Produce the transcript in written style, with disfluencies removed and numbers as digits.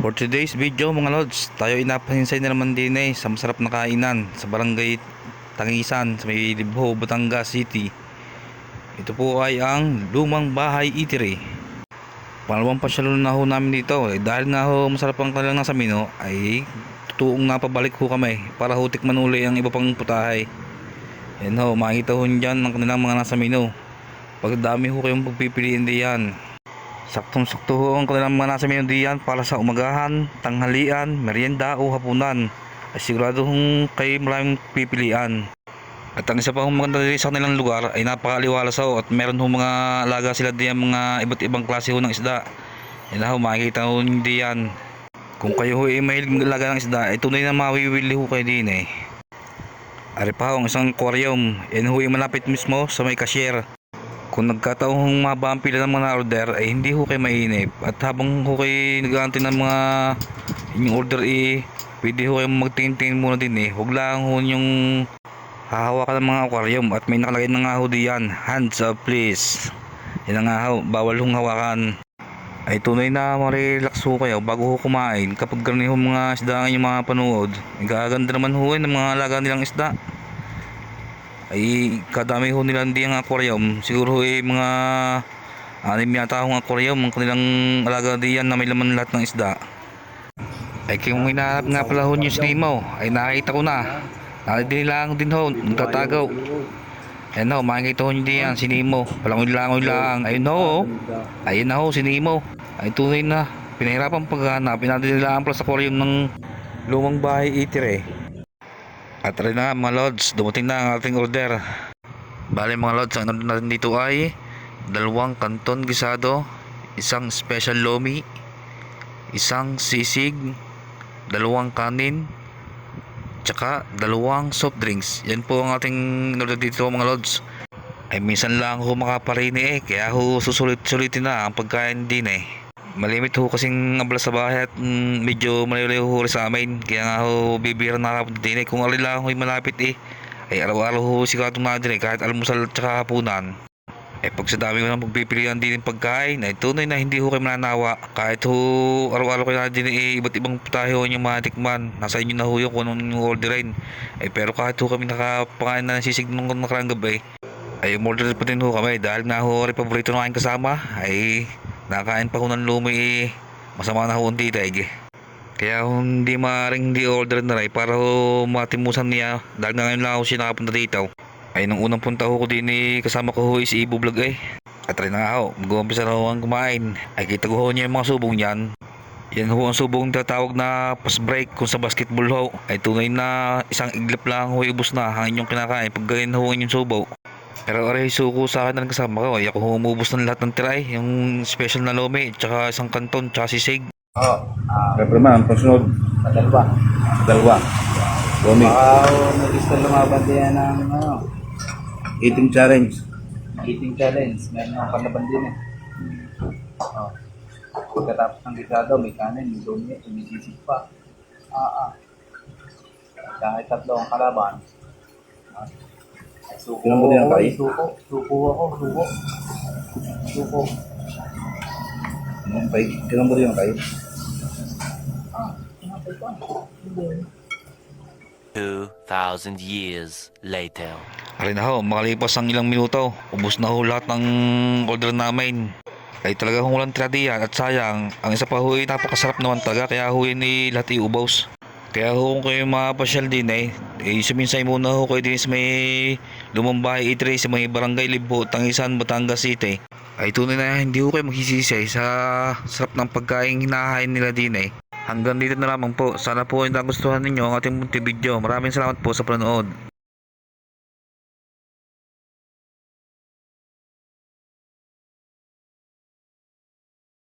For today's video mga lods, tayo inapahinsay na naman din sa masarap na kainan sa barangay Tangisan sa may Libho, Batangas City. Ito po ay ang Lumang Bahay Eatery. Pangalawang pasyalo na ho namin dito dahil nga ho masarap ang kanilang nasa menu ay tutuong napabalik ho kami para ho tikman uli ang iba pang putahe. Yan ho, makikita ho dyan ang kanilang mga nasa menu. Pagdami ho kayong pagpipiliin diyan. Saktong-sakto ho ang kanilang mga nasa menu diyan para sa umagahan, tanghalian, merienda o hapunan. Ay sigurado hong kayo maraming pipilian. At ang isa pa hong maganda din sa kanilang lugar ay napakaliwalas ho at meron hong mga alaga sila diyan, mga iba't ibang klase ho ng isda. Yan ho, makikita ho diyan. Kung kayo ho ay mahilig alaga ng isda ay tunay na mawiwili ho kayo din Ari pa ho ang isang aquarium. Yan ho ay malapit mismo sa may cashier. Kung nagkataong mahaba ang pila ng mga order ay hindi ho kayo mainip. At habang ho kayo nag-aantay ng mga inyong order pwede ho kayong magtingin-tingin muna din Huwag lang ho yung hahawakan ng mga aquarium at may nakalagay na nga ho diyan, hands up please. Yan nga ho, bawal hong hawakan. Ay tunay na ma-relax ho kayo bago ho kumain. Kapag ganun ho mga isda ang inyong mga panood, gaganda naman ho ng mga alaga nilang isda. Ay kadami ho nila hindi ang aquarium. Siguro ho mga 6 yata ang aquarium ang kanilang alaga diyan na may laman lahat ng isda. Ay kung hinahanap nga pala ho yung sinimaw ay nakita ko na. Nakadilang din ho, nagtatago. Ayan ho, makikita ho nyo diyan, sinimaw. Palangoy lang. Ayun ho, ayun na ho, sinimaw. Ay tunay na, pinahirapan paghahanap. Pinadilaan pala sa aquarium ng Lumang Bahay Eatery. At rin na mga lods, dumating na ang ating order. Bale mga lods, ang order natin dito ay 2 canton gisado, 1 special lomi, 1 sisig, 2 kanin, tsaka 2 soft drinks. Yan po ang ating order dito mga lods. Ay minsan lang ho makaparini kaya ho susulit-sulitin na ang pagkain din Malimit ho kasing abala sa bahay at medyo malayo ho sa amin. Kaya nga ho bibira na kapag din Kung alin lang ho malapit ay araw-araw ho sigatong na din kahit almusal at saka hapunan. Pag sa dami mo ng pagpipilian din ng pagkain ay tunay na hindi ho kayo mananawa. Kahit ho araw-araw kayo na din iba't ibang putahe ho yung mga tikman. Nasa inyo na ho yung kung anong orderin. Pero kahit ho kami nakapakain na sisig nung nakarang gabi ay umorder pa din ho kami dahil nga ho paborito ng aking kasama ay nakain pa ho ng lumi masama na ho ang titay kaya hindi maaaring hindi order na rin para ho matimusan niya dahil nga ngayon lang ako siya nakapunta dito. Ay nung unang punta ho ko din kasama ko ho is Ibo Vlog at rin na nga ho mag-uumpisa na ho ang kumain ay kita ko ho niya yung mga subong yan. Yan ho ang subong tatawag na pass break kung sa basketball ho ay tunay na isang iglap lang ho ibus na ang inyong kinakain pag ganyan ho ang inyong subo. Pero aray suko sa akin na kasama ko ay ako humubos ng lahat ng tira yung special na lomi tsaka 1 kanton tsaka sisig. Repriman, pasunod. Dalawa. Lomi. Nag-gusto lumaban din ng Eating challenge. eating challenge. Meron ng palaban din Pagkatapos ng gisado, may kanin, may lumi, may sisig pa. Kahit 3 ang kalaban. Suko. Ilan mo din ang kain? Suko ako. Suko. Kailan mo rin ang kain? Kinapay ko. 2,000 years later. Arin na ho, makalipas ang ilang minuto, ubos na ho lahat ng order namin. Ay talaga hong walang tira diyan at sayang, ang isa pa ho ay napakasarap naman talaga kaya ho yun lahat iubaws. Kaya ho kung kayo mapasyal din suminsay muna ho kayo din sa may Lumang Bahay Eatery sa may barangay Libho, Tangisan, Batangas City. Ay tunay na hindi ho kayo magsisisi sa sarap ng pagkain hinahain nila din Hanggang dito na lamang po. Sana po ay nagustuhan ninyo ang ating video. Maraming salamat po sa panonood.